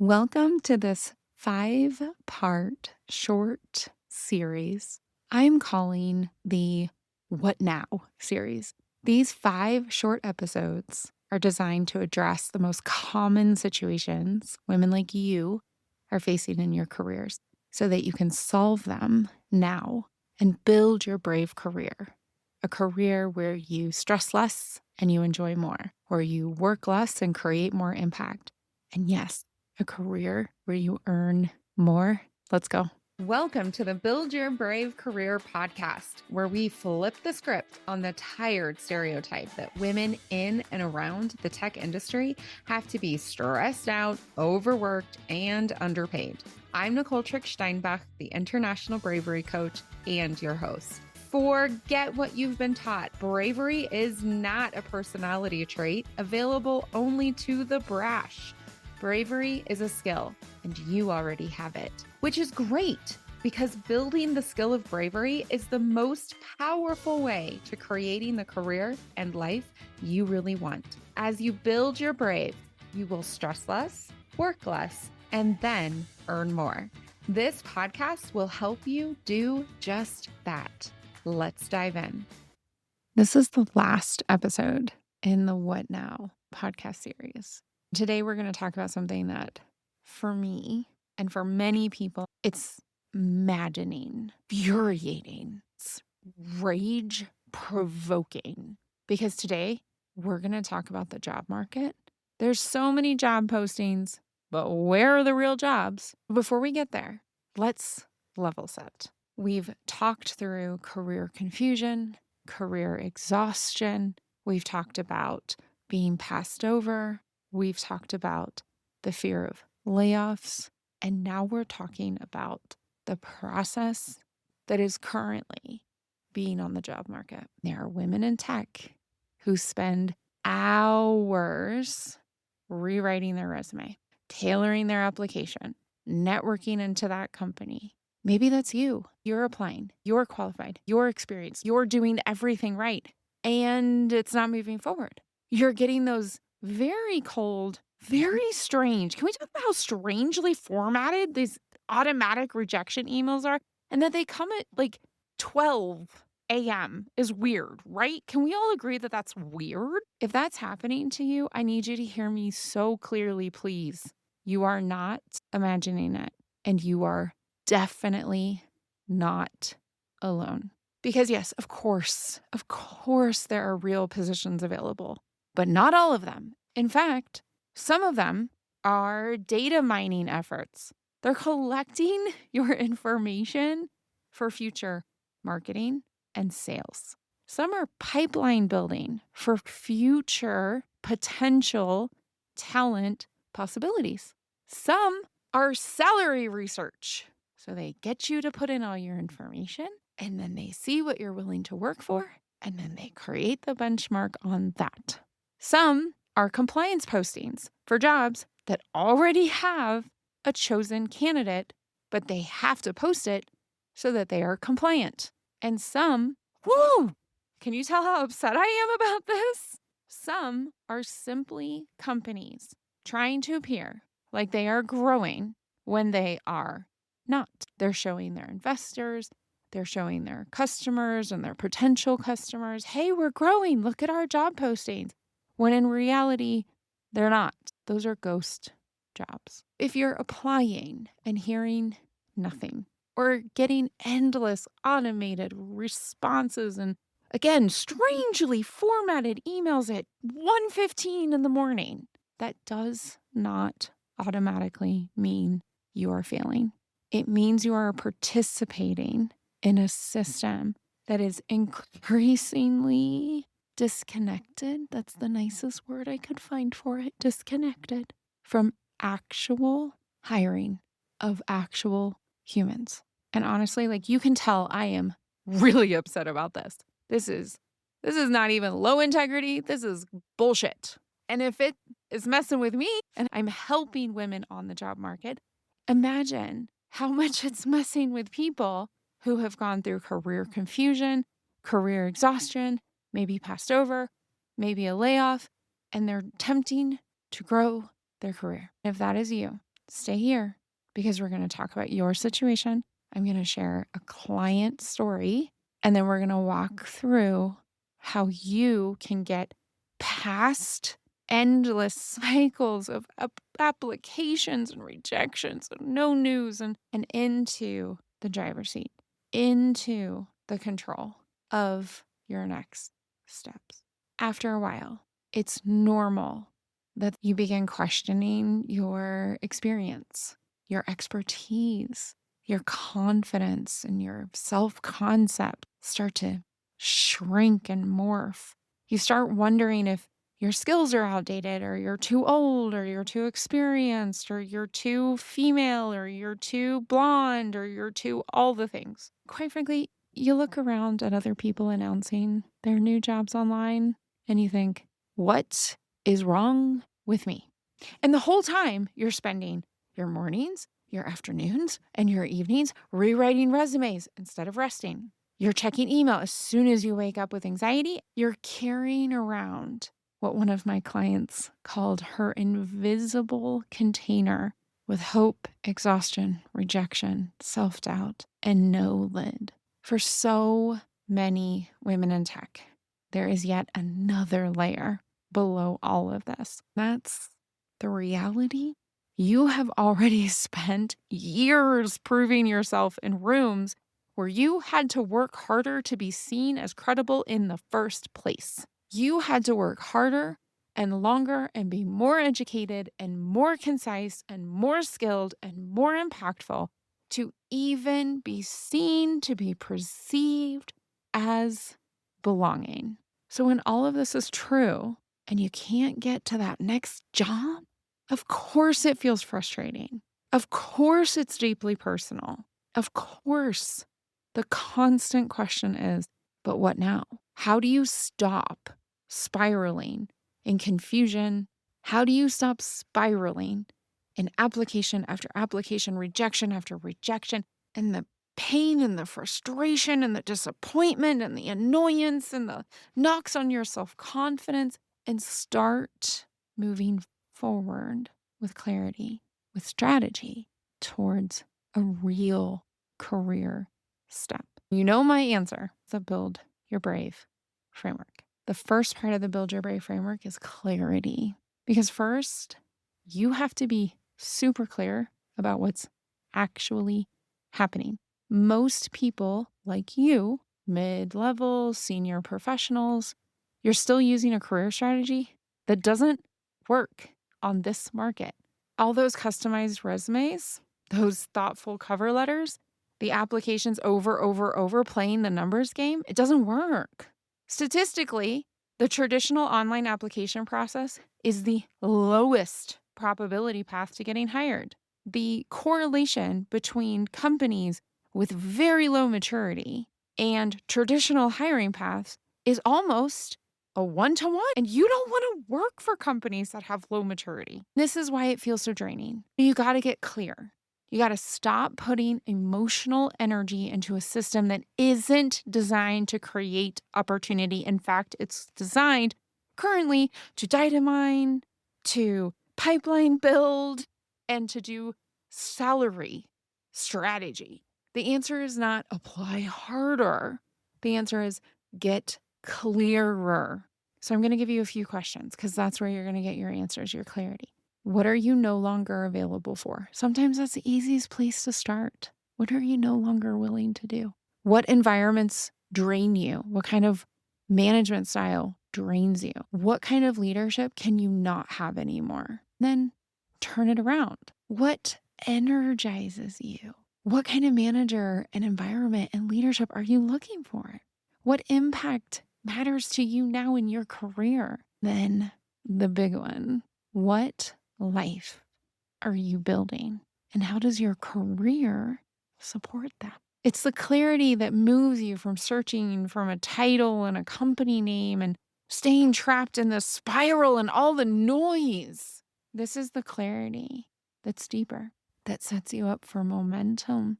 Welcome to this 5-part short series I'm calling the What Now series. These 5 short episodes are designed to address the most common situations women like you are facing in your careers so that you can solve them now and build your brave career. A career where you stress less and you enjoy more, where you work less and create more impact. And yes, a career where you earn more. Let's go. Welcome to the Build Your Brave Career podcast, where we flip the script on the tired stereotype that women in and around the tech industry have to be stressed out, overworked, and underpaid. I'm Nicole Trick-Steinbach, the International Bravery Coach and your host. Forget what you've been taught. Bravery is not a personality trait available only to the brash. Bravery is a skill, and you already have it, which is great because building the skill of bravery is the most powerful way to creating the career and life you really want. As you build your brave, you will stress less, work less, and then earn more. This podcast will help you do just that. Let's dive in. This is the last episode in the What Now podcast series. Today, we're going to talk about something that, for me and for many people, it's maddening, infuriating, it's rage-provoking. Because today, we're going to talk about the job market. There's so many job postings, but where are the real jobs? Before we get there, let's level set. We've talked through career confusion, career exhaustion. We've talked about being passed over. We've talked about the fear of layoffs. And now we're talking about the process that is currently being on the job market. There are women in tech who spend hours rewriting their resume, tailoring their application, networking into that company. Maybe that's you. You're applying, you're qualified, you're experienced, you're doing everything right, and it's not moving forward. You're getting those very cold, very strange. Can we talk about how strangely formatted these automatic rejection emails are? And that they come at like 12 a.m. is weird, right? Can we all agree that that's weird? If that's happening to you, I need you to hear me so clearly, please. You are not imagining it, and you are definitely not alone. Because yes, of course, there are real positions available, but not all of them. In fact, some of them are data mining efforts. They're collecting your information for future marketing and sales. Some are pipeline building for future potential talent possibilities. Some are salary research. So they get you to put in all your information, and then they see what you're willing to work for, and then they create the benchmark on that. Some are compliance postings for jobs that already have a chosen candidate, but they have to post it so that they are compliant. And some, can you tell how upset I am about this? Some are simply companies trying to appear like they are growing when they are not. They're showing their investors, they're showing their customers and their potential customers, hey, we're growing, look at our job postings. When in reality, they're not. Those are ghost jobs. If you're applying and hearing nothing, or getting endless automated responses and, again, strangely formatted emails at 1:15 in the morning, that does not automatically mean you are failing. It means you are participating in a system that is increasingly disconnected. That's the nicest word I could find for it. Disconnected from actual hiring of actual humans. And honestly, like, you can tell I am really upset about this. This is not even low integrity. This is bullshit. And if it is messing with me and I'm helping women on the job market, imagine how much it's messing with people who have gone through career confusion, career exhaustion, maybe passed over, maybe a layoff, and they're attempting to grow their career. If that is you, Stay here because we're going to talk about your situation. I'm going to share a client story, and then we're going to walk through how you can get past endless cycles of applications and rejections and no news and into the driver's seat, into the control of your next steps. After a while, it's normal that you begin questioning your experience, your expertise, your confidence, and your self-concept start to shrink and morph. You start wondering if your skills are outdated, or you're too old, or you're too experienced, or you're too female, or you're too blonde, or you're too all the things. Quite frankly, you look around at other people announcing their new jobs online and you think, what is wrong with me? And the whole time you're spending your mornings, your afternoons, and your evenings rewriting resumes instead of resting. You're checking email as soon as you wake up with anxiety. You're carrying around what one of my clients called her invisible container with hope, exhaustion, rejection, self-doubt, and no lid. For so many women in tech, there is yet another layer below all of this. That's the reality. You have already spent years proving yourself in rooms where you had to work harder to be seen as credible in the first place. You had to work harder and longer and be more educated and more concise and more skilled and more impactful to even be seen, to be perceived as belonging. So when all of this is true and you can't get to that next job, of course it feels frustrating. Of course it's deeply personal. Of course the constant question is, but what now? How do you stop spiraling in confusion? How do you stop spiraling in application after application, rejection after rejection, and the pain and the frustration and the disappointment and the annoyance and the knocks on your self-confidence, and start moving forward with clarity, with strategy towards a real career step? You know my answer, the Build Your Brave framework. The first part of the Build Your Brave framework is clarity. Because first, you have to be super clear about what's actually happening. Most people like you, mid-level, senior professionals, you're still using a career strategy that doesn't work on this market. All those customized resumes, those thoughtful cover letters, the applications over playing the numbers game, it doesn't work. Statistically, the traditional online application process is the lowest probability path to getting hired. The correlation between companies with very low maturity and traditional hiring paths is almost a one-to-one. And you don't want to work for companies that have low maturity. This is why it feels so draining. You got to get clear. You got to stop putting emotional energy into a system that isn't designed to create opportunity. In fact, it's designed currently to data mine, to pipeline build, and to do salary strategy. The answer is not apply harder. The answer is get clearer. So I'm going to give you a few questions because that's where you're going to get your answers, your clarity. What are you no longer available for? Sometimes that's the easiest place to start. What are you no longer willing to do? What environments drain you? What kind of management style drains you? What kind of leadership can you not have anymore? Then turn it around. What energizes you? What kind of manager and environment and leadership are you looking for? What impact matters to you now in your career? Then the big one, what life are you building? And how does your career support that? It's the clarity that moves you from searching from a title and a company name and staying trapped in the spiral and all the noise. This is the clarity that's deeper, that sets you up for momentum,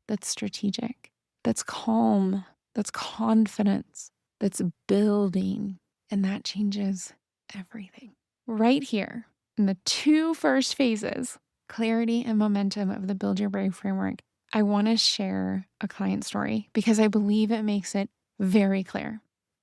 that's strategic, that's calm, that's confidence, that's building. And that changes everything. Right here in the two first phases clarity and momentum of the Build Your Brave framework, I want to share a client story because I believe it makes it very clear.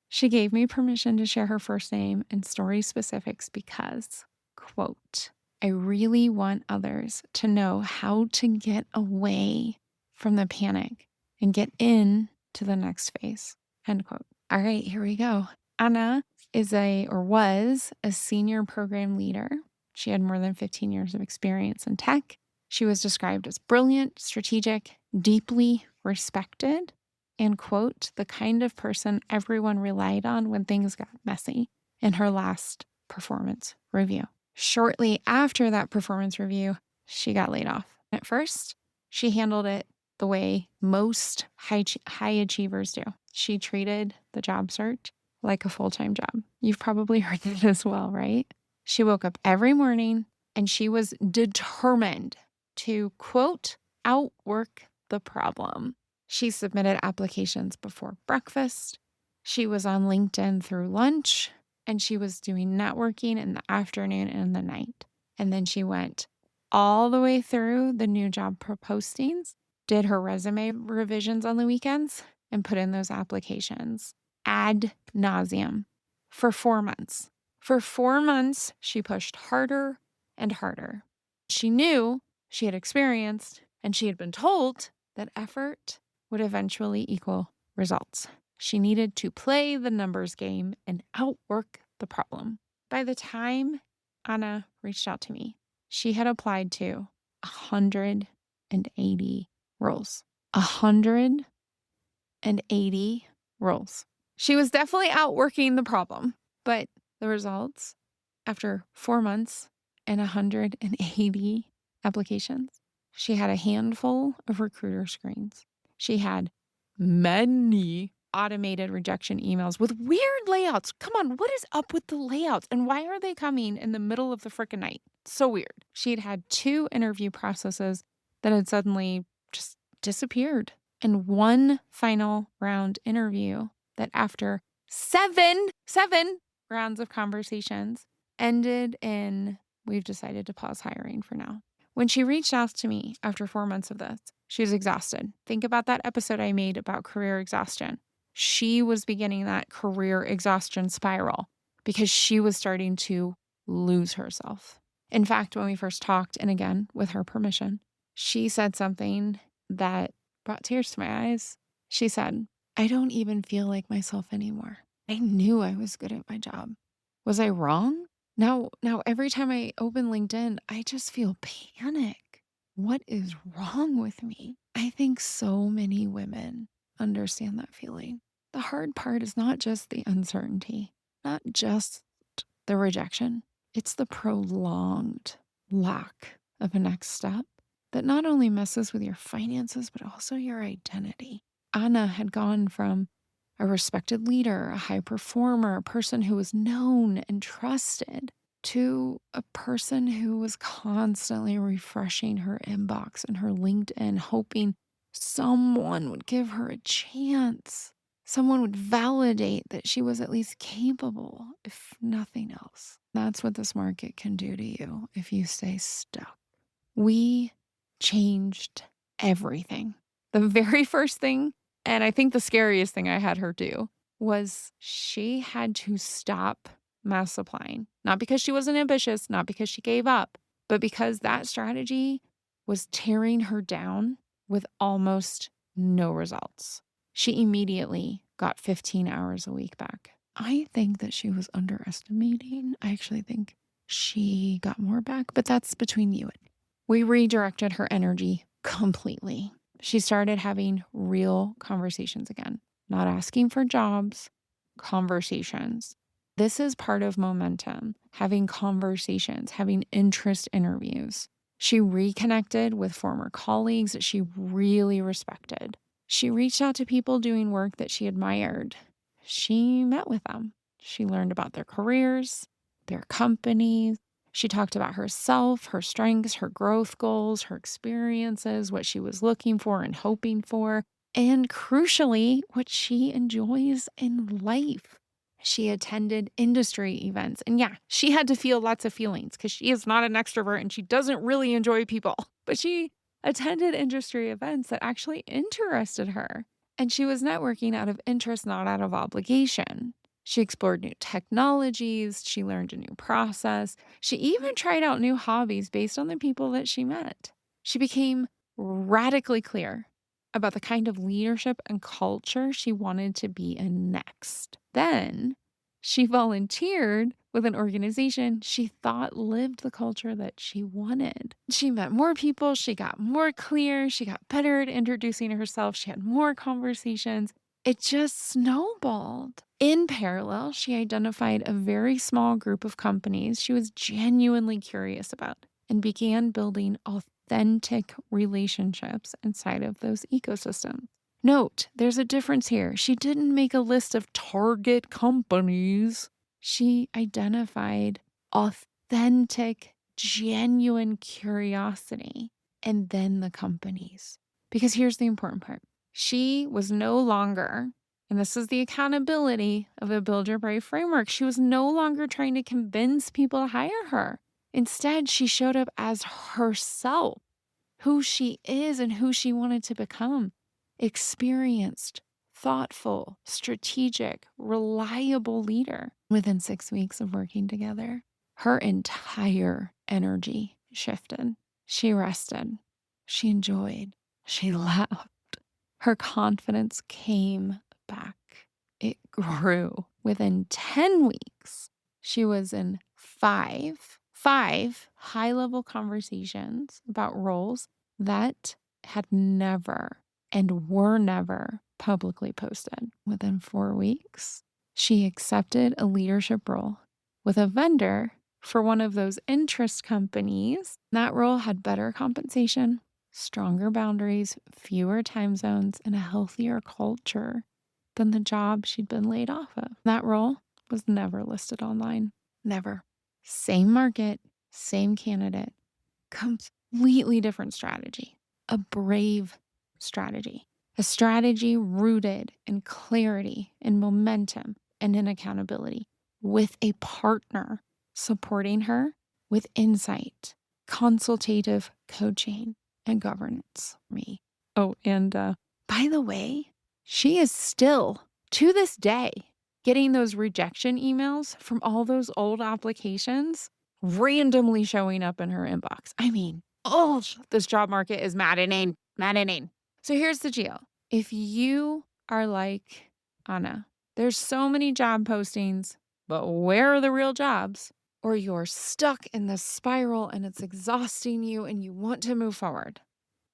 She gave me permission to share her first name and story specifics because, quote, I really want others to know how to get away from the panic and get in to the next phase, end quote. All right, here we go. Anna was a senior program leader. She had more than 15 years of experience in tech. She was described as brilliant, strategic, deeply respected, and, quote, the kind of person everyone relied on when things got messy in her last performance review. Shortly after that performance review, she got laid off. At first, she handled it the way most high achievers do. She treated the job search like a full-time job. You've probably heard it as well, right? She woke up every morning and she was determined to, quote, outwork the problem. She submitted applications before breakfast. She was on LinkedIn through lunch, and she was doing networking in the afternoon and the night. And then she went all the way through the new job postings, did her resume revisions on the weekends, and put in those applications ad nauseum for 4 months. For 4 months, she pushed harder and harder. She knew, she had experienced, and she had been told that effort would eventually equal results. She needed to play the numbers game and outwork the problem. By the time Anna reached out to me, she had applied to 180 roles. 180 roles. She was definitely outworking the problem, but the results after 4 months and 180 applications, she had a handful of recruiter screens. She had many automated rejection emails with weird layouts. Come on, what is up with the layouts? And why are they coming in the middle of the frickin' night? So weird. She had 2 interview processes that had suddenly just disappeared. And one final round interview that after seven rounds of conversations ended in, we've decided to pause hiring for now. When she reached out to me after 4 months of this, she was exhausted. Think about that episode I made about career exhaustion. She was beginning that career exhaustion spiral because she was starting to lose herself. In fact, when we first talked, and again, with her permission, she said something that brought tears to my eyes. She said, I don't even feel like myself anymore. I knew I was good at my job. Was I wrong? Now every time I open LinkedIn, I just feel panic. What is wrong with me? I think so many women understand that feeling. The hard part is not just the uncertainty, not just the rejection. It's the prolonged lack of a next step that not only messes with your finances, but also your identity. Anna had gone from a respected leader, a high performer, a person who was known and trusted, to a person who was constantly refreshing her inbox and her LinkedIn, hoping someone would give her a chance. Someone would validate that she was at least capable, if nothing else. That's what this market can do to you if you stay stuck. We changed everything. The very first thing, and I think the scariest thing I had her do, was she had to stop mass applying. Not because she wasn't ambitious, not because she gave up, but because that strategy was tearing her down with almost no results. She immediately got 15 hours a week back. I think that she was underestimating. I actually think she got more back, but that's between you and me. We redirected her energy completely. She started having real conversations again, not asking for jobs, conversations. This is part of momentum, having conversations, having interest interviews. She reconnected with former colleagues that she really respected. She reached out to people doing work that she admired. She met with them. She learned about their careers, their companies. She talked about herself, her strengths, her growth goals, her experiences, what she was looking for and hoping for, and crucially, what she enjoys in life. She attended industry events. And yeah, she had to feel lots of feelings because she is not an extrovert and she doesn't really enjoy people. But she attended industry events that actually interested her. And she was networking out of interest, not out of obligation. She explored new technologies. She learned a new process. She even tried out new hobbies based on the people that she met. She became radically clear about the kind of leadership and culture she wanted to be in next. Then she volunteered with an organization she thought lived the culture that she wanted. She met more people, she got more clear, she got better at introducing herself, she had more conversations. It just snowballed. In parallel, she identified a very small group of companies she was genuinely curious about and began building authentic relationships inside of those ecosystems. Note, there's a difference here. She didn't make a list of target companies. She identified authentic, genuine curiosity and then the companies. Because here's the important part. She was no longer, and this is the accountability of the Build Your Brave framework, she was no longer trying to convince people to hire her. Instead, she showed up as herself, who she is and who she wanted to become. Experienced, thoughtful, strategic, reliable leader. Within 6 weeks of working together, her entire energy shifted. She rested. She enjoyed. She laughed. Her confidence came back. It grew. Within 10 weeks, she was in five high-level conversations about roles that had never and were never publicly posted. Within 4 weeks, she accepted a leadership role with a vendor for one of those interest companies. That role had better compensation, stronger boundaries, fewer time zones, and a healthier culture than the job she'd been laid off of. That role was never listed online. Never. Same market, same candidate, completely different strategy. A brave strategy. A strategy rooted in clarity, in momentum, and in accountability, with a partner supporting her with insight, consultative coaching, and governance. Me. Oh, and by the way, she is still, to this day, getting those rejection emails from all those old applications randomly showing up in her inbox. I mean, oh, this job market is maddening. Maddening. So here's the deal. If you are like Anna, there's so many job postings, but where are the real jobs? Or you're stuck in this spiral and it's exhausting you and you want to move forward.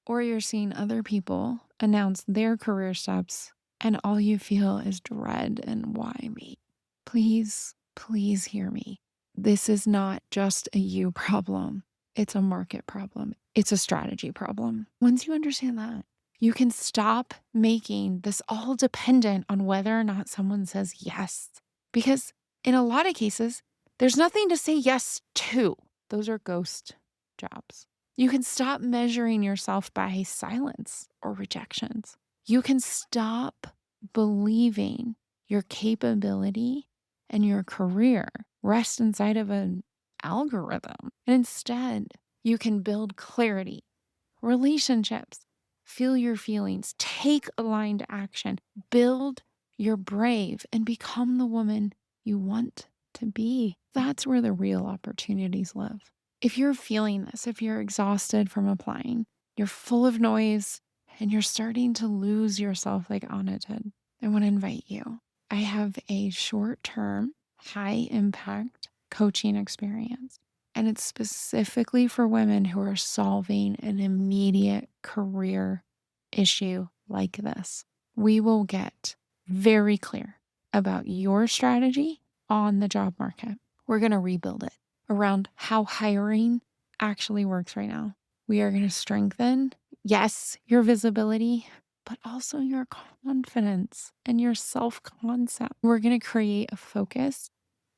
Or you're seeing other people announce their career steps and all you feel is dread and why me? Please, please hear me. This is not just a you problem. It's a market problem. It's a strategy problem. Once you understand that, you can stop making this all dependent on whether or not someone says yes. Because in a lot of cases, there's nothing to say yes to. Those are ghost jobs. You can stop measuring yourself by silence or rejections. You can stop believing your capability and your career rest inside of an algorithm. And instead, you can build clarity, relationships, feel your feelings, take aligned action, build your brave, and become the woman you want to be. That's where the real opportunities live. If you're feeling this, if you're exhausted from applying, you're full of noise, and you're starting to lose yourself like Anna did, I want to invite you. I have a short-term, high-impact coaching experience, and it's specifically for women who are solving an immediate career issue like this. We will get very clear about your strategy on the job market. We're going to rebuild it around how hiring actually works right now. We are going to strengthen, yes, your visibility, but also your confidence and your self-concept. We're going to create a focused,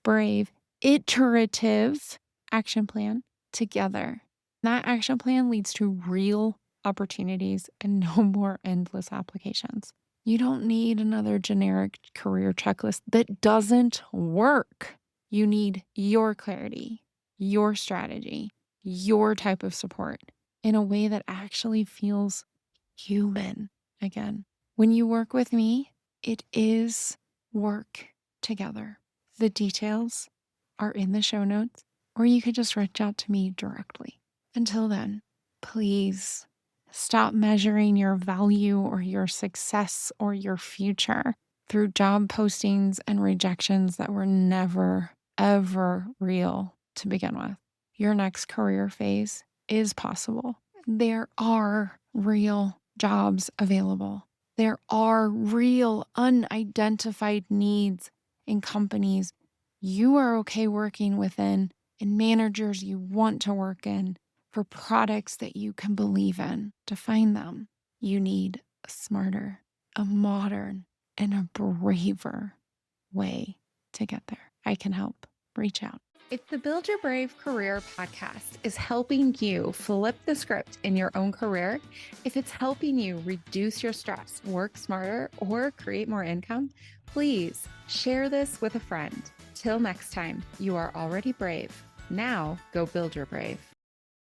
brave, iterative action plan together. That action plan leads to real opportunities and no more endless applications. You don't need another generic career checklist that doesn't work. You need your clarity, your strategy, your type of support in a way that actually feels human again. When you work with me, it is work together. The details are in the show notes, or you could just reach out to me directly. Until then, please stop measuring your value or your success or your future through job postings and rejections that were never, ever real to begin with. Your next career phase is possible. There are real jobs available. There are real unidentified needs in companies you are okay working within and managers you want to work in for products that you can believe in. To find them, you need a smarter, a modern, and a braver way to get there. I can help. Reach out. If the Build Your Brave Career podcast is helping you flip the script in your own career, if it's helping you reduce your stress, work smarter, or create more income, please share this with a friend. Till next time, you are already brave. Now go build your brave.